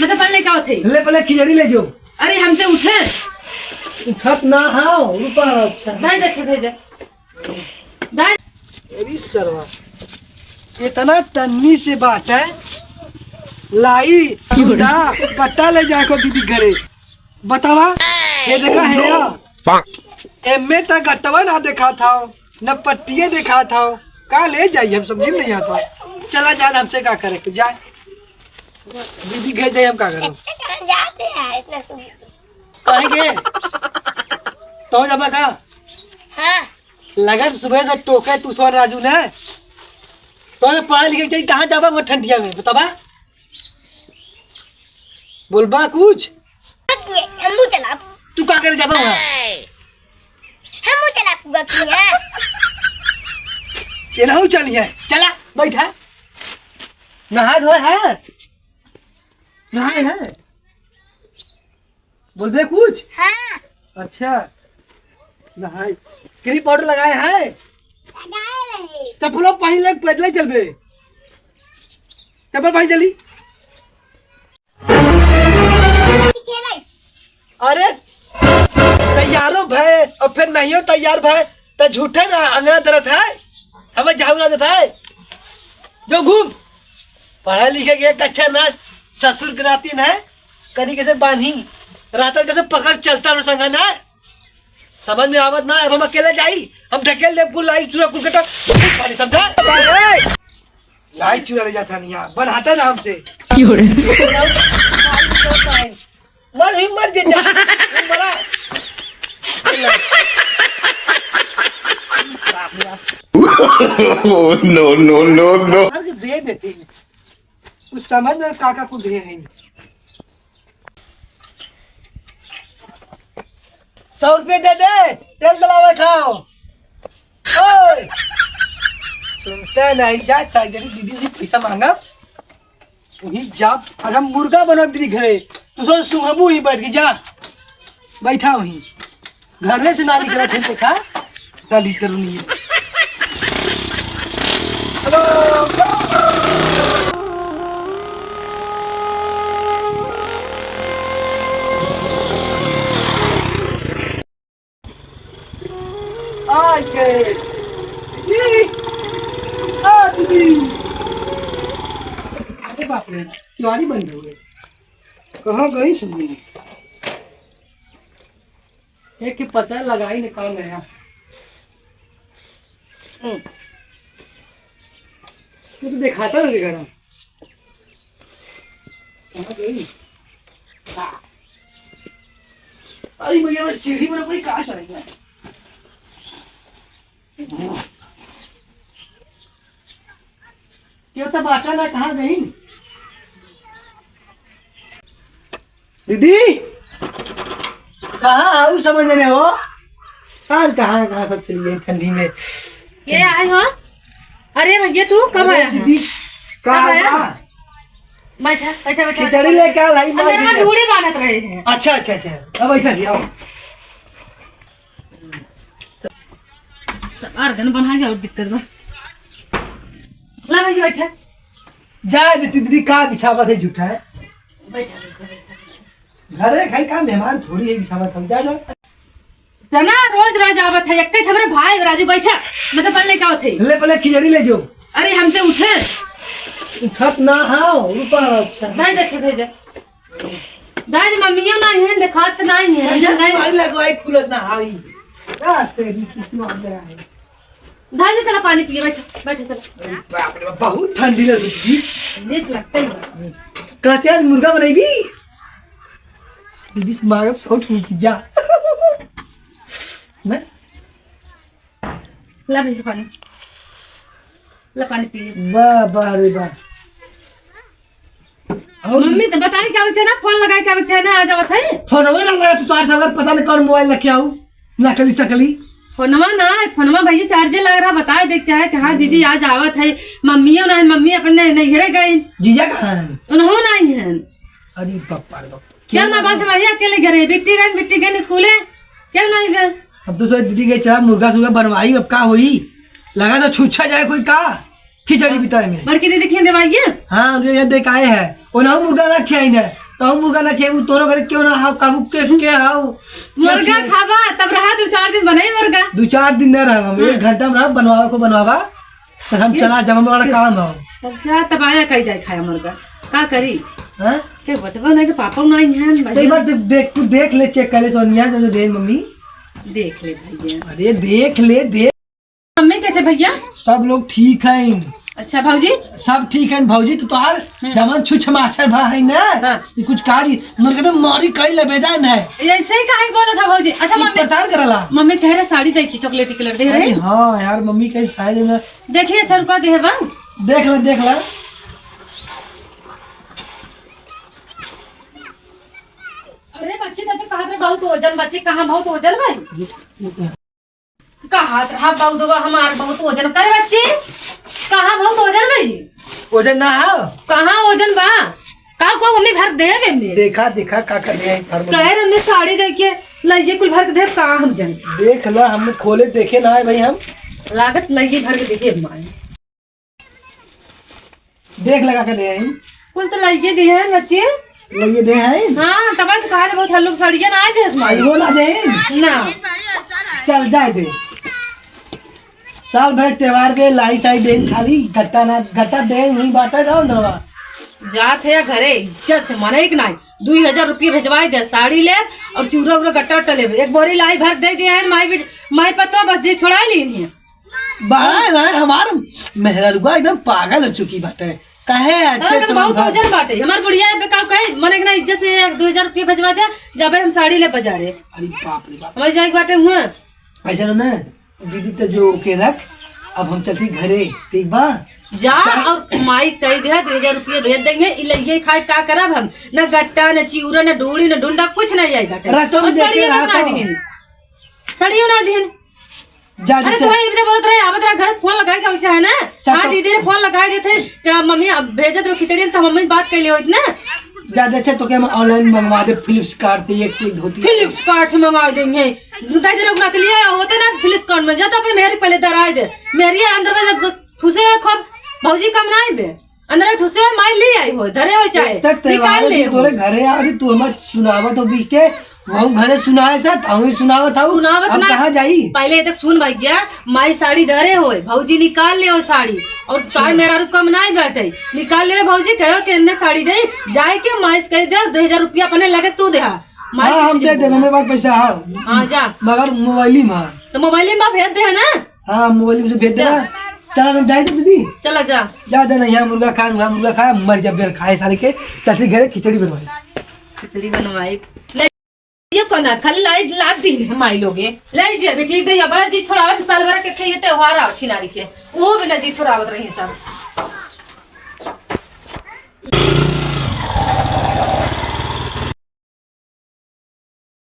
मतलब पहले क्या थे? ले पहले खिचड़ी ले जो। अरे हमसे उठे उठत ना हाओ रुपा। अच्छा दाई अच्छा थे दाई अरे सरवा इतना तन्नी से बात है लाई चूड़ा गट्टा ले जाए को दीदी घरे बतावा ये देखा है या एमे तक गट्टवा ना देखा था न पट्टिये देखा था का ले जाइए हम समझ नहीं आता चला जा हमसे का करे तो जा दीदी घर जाए हम का करें जाते हैं इतना सुन कहेंगे तो जब का हाँ लगन सुबह से टोके तू सोन राजू ने तो पढ़ा लिखे चाहिए कहाँ जाबा मैं ठंडिया में बताबा बोलबा कुछ हम चला तू का करे जाबा वहाँ हम चला पूरा किया चेनाऊ चलिए चला बैठा नहा धोए है नहाए है बोल बे कुछ हाँ अच्छा नहाए क्रीम पाउडर लगाए है लगाए रहे चप्पलों पहन ले पैदल चल बे चप्पल पहन चली खेले अरे तैयारो भय और फिर नहीं हो तैयार भय तो झूठे ना अंगना दरत है हमें जाऊंगा देता है जो घूम पढ़ा लिखे के एक अच्छा ना ससुर गिराती है करी कैसे बांधी रात कैसे पकड़ चलता रो संगा ना समझ में आवत ना अब हम अकेले जाई हम ढकेल दे कुल लाई चूरा कुल कटा पानी समझा लाई चूरा ले जाता नहीं यार बनाता ना हमसे क्यों रे मर ही मर जे जा मरा नो नो नो नो दे देते कुछ समझ में काका को दे रहे 100 रुपये दे दे तेल डलावे खाओ ओए सुनते नहीं जा साइड दीदी से पैसा मांगा वही जा आज हम मुर्गा बना दीदी घरे तू सोच सुहबू ही बैठ के जा बैठा वही घर में से ना निकला थे देखा गाली करूनी बाप रे किवाड़ी बन गई कहाँ गई सुनी एक के पता लगाई निकाल गया तो दिखाता ना घर कहाँ गई अरे भैया मैं सीढ़ी में कोई कहाँ चलेगा क्यों तो बाटा ना कहाँ गई दीदी कहाँ आऊ समझ रहे हो कहाँ कहाँ कहाँ सब चली गई ठंडी में ये आए हो अरे भैया तू कब आया है? दीदी कहाँ आया? आया? बैठा बैठा बैठा खिचड़ी लेके आ लाई अंदर में ढूढ़ी बांधत रहे हैं अच्छा अच्छा अच्छा अब ऐसा दिया अर्गन बना के और दिक्कत बा ला भैया बैठा जाए देती दीदी कहाँ बिछावा थे झूठा है बैठा बैठा बैठा घरे खाई का मेहमान थोड़ी है बिछावा था जा जा जना रोज रोज आवत है एक हमारे भाई राजू बैठा मतलब पहले क्या थे ले पहले खिचड़ी ले जो अरे हमसे उठे उठत ना हाओ रुपा। अच्छा दाई अच्छा थे दाई मम्मियों नहीं है दिखात नहीं है पानी लगवाई खुलत ना हाई क्या तेरी किस्म आ गया है दाई चला पानी पिए बैठा बैठा चला बाप रे बाप, बहुत ठंडी लग रही है देख लगता है कहते आज मुर्गा बनाएगी दीदी मारो सोच में जा मैं ला भैया पानी ला पानी पिए वाह वाह रे वाह मम्मी तो बताई क्या बच्चा ना फोन लगाई क्या बच्चा ना आ जावत है फोन में ना लगा तो तार अगर पता नहीं कौन मोबाइल लेके आऊं नकली सकली फोनमा ना फोनमा भैया चार्जर लग रहा बताए देख चाहे कि हाँ दीदी आज आवत है मम्मियों ना मम्मी अपने नैहरे गए जीजा कहाँ है उन्होंने नहीं है अरे बापा रे बाप क्या ना बस भैया अकेले घरे बिट्टी गए स्कूले क्या नहीं बे अब तो दीदी के चला मुर्गा सुर्गा बनवाई अब का हुई लगा तो छूछा जाए कोई का खिचड़ी बिताए में बड़की दीदी खिए दवाइए हाँ उन्हें ये देखाए है उन्हें मुर्गा रखे आई ने तो मुर्गा ना खेबू तोरो घर क्यों ना हाउ काबू के हाउ मुर्गा खाबा तब रहा 2-4 दिन बनाई मुर्गा। 2-4 दिन न रह हम 1 घंटा में रह बनवावा तो हम चला जब हमारा काम हो। अच्छा तब आया कही जाए खाया मुर्गा का करी हां के बटवा नहीं के पापा नहीं है तो एक बार देख ले चेक कर ले सोनिया जो दे मम्मी। देख ले भैया। अरे देख ले देख मम्मी कैसे भैया? सब लोग ठीक हैं। अच्छा भाजी सब ठीक है भौजी तो तोहार जमन छुछ माछर भा है ना ये कुछ कारी मुर्गा तो मारी कई लबेदान है ऐसे ही काहे बोला था भाजी? अच्छा मम्मी प्रतार करला मम्मी कह रहे साड़ी देखी चॉकलेटी कलर दे रहे। हां यार मम्मी कहीं साड़ी में देखिए अच्छा रुका दे बा देख ले अरे बच्चे तो कहा रे बहुत वजन बच्चे कहाँ बहुत वजन भाई कहा रहा बहुत हमार बहुत वजन करे बच्चे कहाँ बहुत वजन भाई वजन ना है कहाँ वजन बा का को मम्मी भर दे में देखा का कर रहे हैं कह रहे साड़ी देखिए लइये कुल भर के दे कहाँ हम जान देख ला हम खोले देखे ना है भाई हम लागत लइये भर के देखिए मां देख लगा कर रहे हैं कुल तो लइये दिए हैं बच्चे लगे दे हैं। हाँ तब से कहा बहुत हल्लू साड़ियाँ ना आए थे इसमें वो ना दे ना चल जाए दे साल भर त्योहार के लाई साई दे खाली घट्टा दे नहीं बांटा जाओ अंदरवा जात है घरे इज्जत से मने कि नहीं 2000 रुपये भेजवाई दे साड़ी ले और चूरा उरा गट्टा उट्टा ले एक बोरी लाई भर दे दिया है माई पतो बस जी छोड़ा ली नहीं बड़ा हमार मेहरुआ एकदम पागल हो चुकी बाटे कहे अच्छे से बहुत वजन बाटे हमार बुढ़िया बेकार कहे मने कि ना इज्जत से 2000 रुपये भेजवा दे जब हम साड़ी ले बाजारे। अरे बाप रे बाप हमारे जाए बाटे हुआ ऐसा ना दीदी तो जो के रख अब हम चलती घरे ठीक बा जा और माई कह दे 2000 रुपये भेज देंगे इलाइये खाए का करब हम न गट्टा न चिउरा न डोरी न डुंडा कुछ नहीं आई बाटे रातों में देखे रहा सड़ियो ना दिन जा अरे तुम्हारे इधर बोलत रहे आवत रहा घर फोन लगाए के है ना हां दीदी ने फोन लगाए देते क्या मम्मी भेजे तो खिचड़ी तो मम्मी बात कर लियो इतना ज्यादा अच्छा तो क्या हम ऑनलाइन मंगवा दे फ्लिपकार्ट से एक चीज धोती फ्लिपकार्ट से मंगा देंगे दादी लोग नाते लिए होते ना फ्लिपकार्ट में जा तो अपने मेरी पहले दराई दे मेरी अंदर में ठुसे खब भौजी कम ना आइबे अंदर ठुसे माई ले आई हो धरे हो चाहे तक निकाल ले तोरे घरे आ रही तू मत सुनावा तो बीचते वो घरे सुनाए साथ हम सुनावत हूं सुनावत अब ना कहां जाई पहले तक सुन भाई गया माई साड़ी धरे होए भौजी निकाल ले हो साड़ी और चाहे मेरा रु कम ना बैठे निकाल ले भौजी कहो के इन्ने साड़ी दे जाए के माई कह दे 2000 रुपया अपने लगे तू दे हां हम दे दे मेरे पास पैसा है हां जा मगर मोबाइल में तो मोबाइल में भेज दे है ना हां मोबाइल में भेज देना चला तुम जाए दीदी चला जा ना यहाँ मुर्गा खाया मर जा बेर खाए सारे के चाची घरे खिचड़ी बनवाई खिचड़ी बनवाई ये कोना खाली लाइट लाद दी माई लोगे ले जे बेटी दे बड़ा जी छोड़ावत साल भर के त्योहार आ छिनारी के वो बिना जी छोड़ावत रही सब